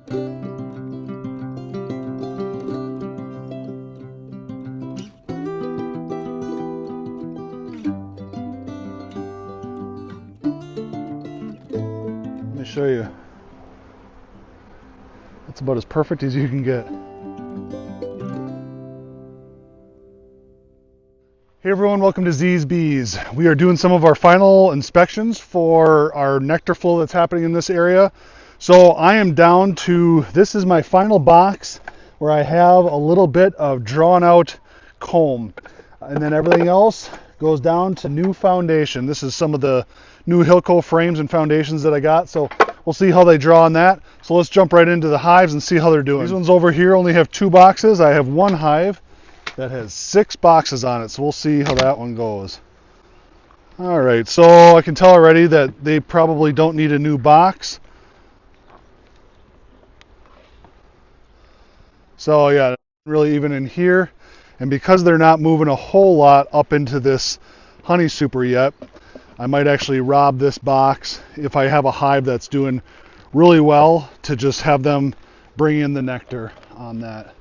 Let me show you. That's about as perfect as you can get. Hey everyone, welcome to Z's Bees. We are doing some of our final inspections for our nectar flow that's happening in this area. So I am down to, this is my final box where I have a little bit of drawn out comb. And then everything else goes down to new foundation. This is some of the new Hilco frames and foundations that I got. So we'll see how they draw on that. So let's jump right into the hives and see how they're doing. These ones over here only have 2 boxes. I have one hive that has 6 boxes on it, so we'll see how that one goes. All right, so I can tell already that they probably don't need a new box. So yeah, really even in here, and because they're not moving a whole lot up into this honey super yet, I might actually rob this box if I have a hive that's doing really well to just have them bring in the nectar on that.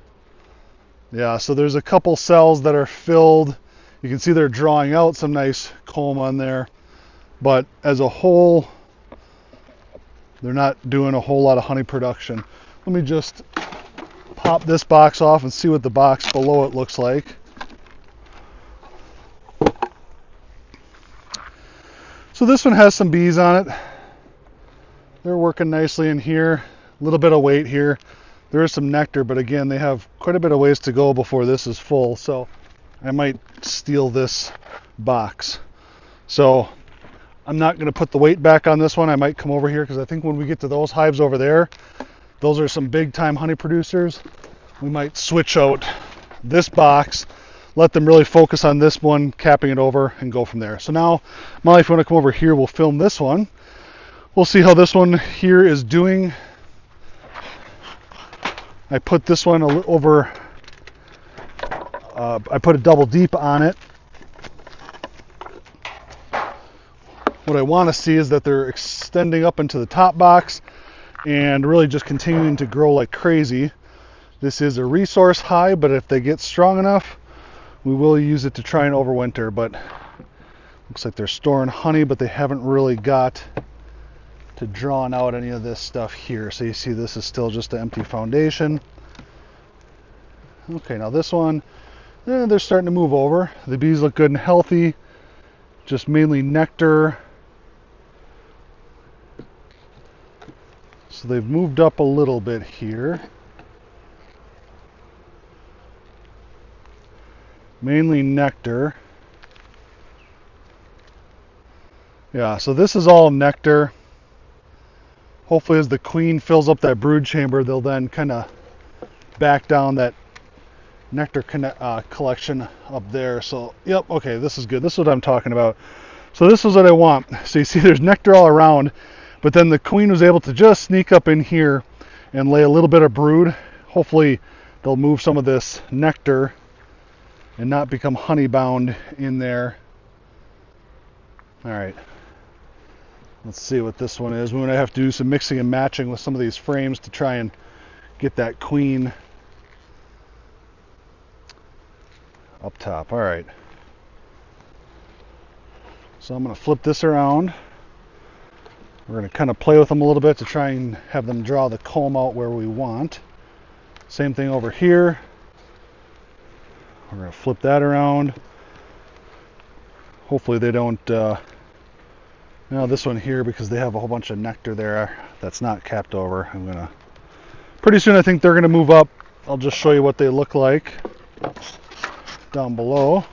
Yeah, so there's a couple cells that are filled. You can see they're drawing out some nice comb on there. But as a whole, they're not doing a whole lot of honey production. Let me just pop this box off and see what the box below it looks like. So this one has some bees on it. They're working nicely in here. A little bit of weight here. There is some nectar, but again, they have quite a bit of ways to go before this is full, so I might steal this box. So I'm not going to put the weight back on this one. I might come over here because I think when we get to those hives over there, those are some big time honey producers. We might switch out this box, let them really focus on this one, capping it over, and go from there. So now, Molly, if you want to come over here, we'll film this one. We'll see how this one here is doing. I put this one over, I put a double deep on it. What I want to see is that they're extending up into the top box and really just continuing to grow like crazy. This is a resource hive, but if they get strong enough, we will use it to try and overwinter. But looks like they're storing honey, but they haven't really got to drawn out any of this stuff here. So you see this is still just an empty foundation. Okay, now this one, they're starting to move over. The bees look good and healthy, just mainly nectar. So they've moved up a little bit here. Mainly nectar. Yeah, so this is all nectar. Hopefully as the queen fills up that brood chamber, they'll then kind of back down that nectar collection up there. So, yep, okay, this is good. This is what I'm talking about. So this is what I want. So you see there's nectar all around, but then the queen was able to just sneak up in here and lay a little bit of brood. Hopefully they'll move some of this nectar and not become honey bound in there. All right. Let's see what this one is. We're going to have to do some mixing and matching with some of these frames to try and get that queen up top. All right. So I'm going to flip this around. We're going to kind of play with them a little bit to try and have them draw the comb out where we want. Same thing over here. We're going to flip that around. Hopefully they don't now this one here, because they have a whole bunch of nectar there that's not capped over. I'm gonna pretty soon I think they're gonna move up. I'll just show you what they look like down below.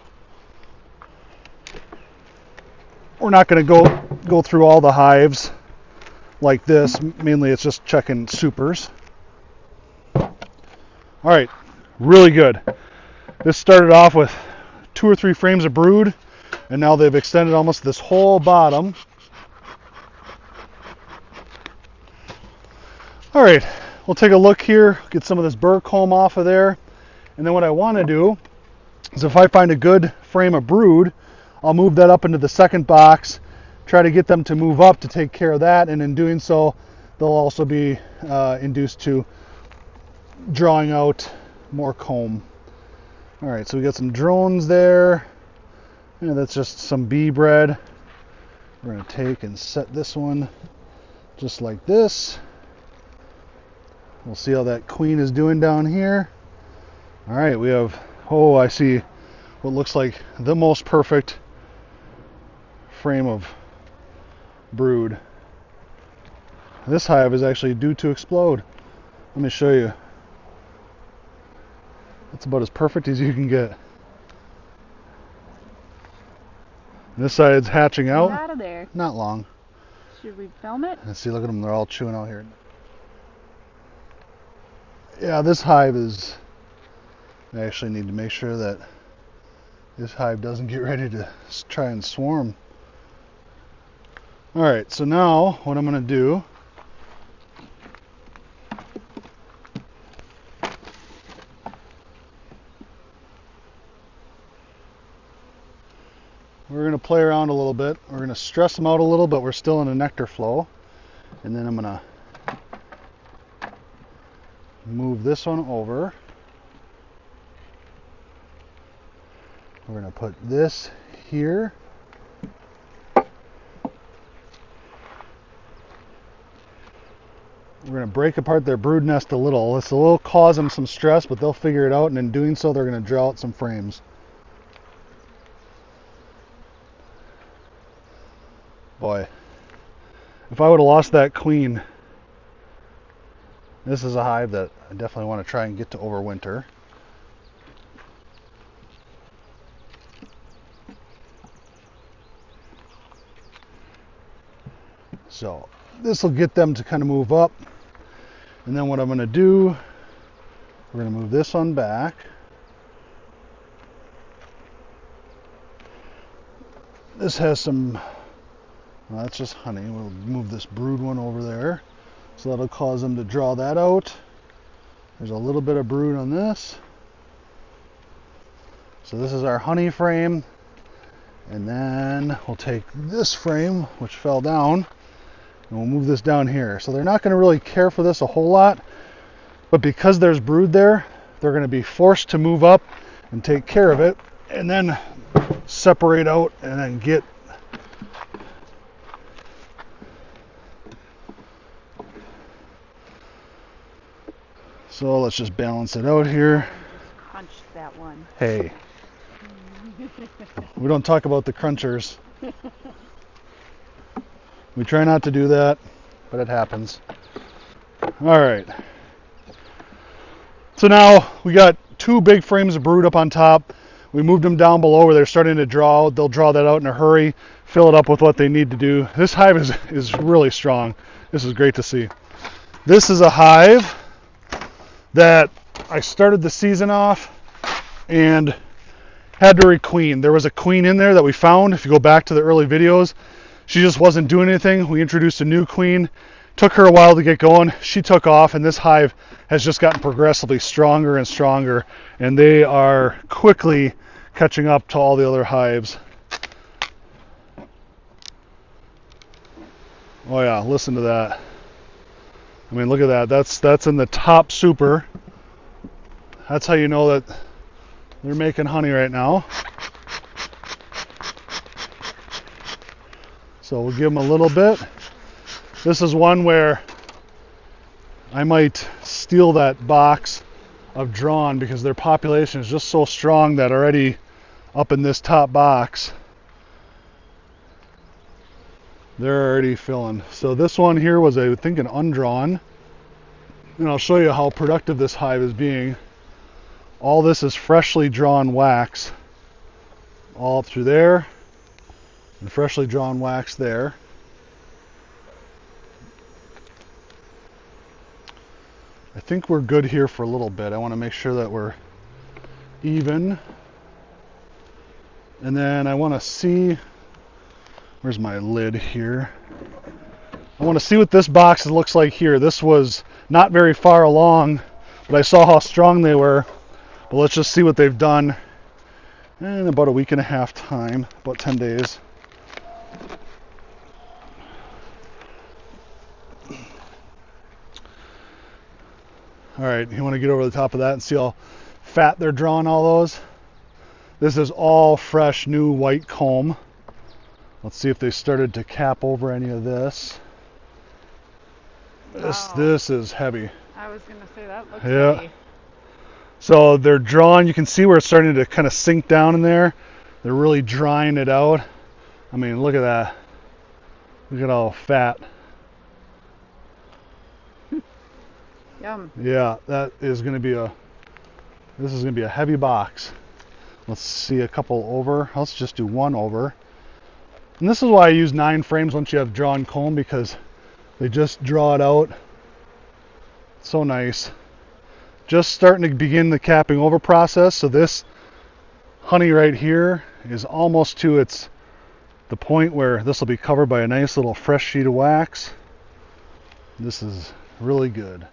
We're not gonna go through all the hives like this. Mainly it's just checking supers. All right, really good. This started off with 2 or 3 frames of brood, and now they've extended almost this whole bottom. All right, we'll take a look here, get some of this burr comb off of there, and then what I want to do is if I find a good frame of brood, I'll move that up into the second box, try to get them to move up to take care of that, and in doing so, they'll also be induced to drawing out more comb. All right, so we got some drones there. And that's just some bee bread. We're going to take and set this one just like this. We'll see how that queen is doing down here. All right, we have, oh, I see what looks like the most perfect frame of brood. This hive is actually due to explode. Let me show you. That's about as perfect as you can get. This side's hatching out. Get out of there. Not long. Should we film it? Let's see, look at them. They're all chewing out here. Yeah, this hive is... I actually need to make sure that this hive doesn't get ready to try and swarm. Alright, so now what I'm going to do... We're going to play around a little bit. We're going to stress them out a little, but we're still in a nectar flow. And then I'm going to move this one over. We're going to put this here. We're going to break apart their brood nest a little. This will cause them some stress, but they'll figure it out, and in doing so, they're going to draw out some frames. Boy, if I would have lost that queen, this is a hive that I definitely want to try and get to overwinter. So this will get them to kind of move up. And then what I'm going to do, we're going to move this one back. This has some... Well, that's just honey. We'll move this brood one over there. So that'll cause them to draw that out. There's a little bit of brood on this. So this is our honey frame. And then we'll take this frame, which fell down, and we'll move this down here. So they're not going to really care for this a whole lot. But because there's brood there, they're going to be forced to move up and take care of it. And then separate out and then get... So let's just balance it out here. Crunch that one. Hey, we don't talk about the crunchers. We try not to do that, but it happens. All right. So now we got two big frames of brood up on top. We moved them down below where they're starting to draw. They'll draw that out in a hurry, fill it up with what they need to do. This hive is really strong. This is great to see. This is a hive that I started the season off and had to requeen. There was a queen in there that we found. If you go back to the early videos, she just wasn't doing anything. We introduced a new queen. Took her a while to get going. She took off, and this hive has just gotten progressively stronger and stronger, and they are quickly catching up to all the other hives. Oh yeah, listen to that. I mean, look at that. That's in the top super. That's how you know that they're making honey right now. So we'll give them a little bit. This is one where I might steal that box of drawn because their population is just so strong that already up in this top box, they're already filling. So this one here was, I think, an undrawn. And I'll show you how productive this hive is being. All this is freshly drawn wax. All up through there. And freshly drawn wax there. I think we're good here for a little bit. I want to make sure that we're even. And then I want to see... Where's my lid here? I want to see what this box looks like here. This was not very far along, but I saw how strong they were. But let's just see what they've done in about a week and a half time, about 10 days. All right, you want to get over the top of that and see how fat they're drawing all those? This is all fresh, new white comb. Let's see if they started to cap over any of this. Wow. This is heavy. I was gonna say that looks Yeah. heavy. So they're drawing, you can see where it's starting to kind of sink down in there. They're really drying it out. I mean, look at that. Look at how fat. Yum. Yeah, that is going to be this is going to be a heavy box. Let's see a couple over. Let's just do one over. And this is why I use 9 frames once you have drawn comb, because they just draw it out. So nice. Just starting to begin the capping over process. So this honey right here is almost to the point where this will be covered by a nice little fresh sheet of wax. This is really good.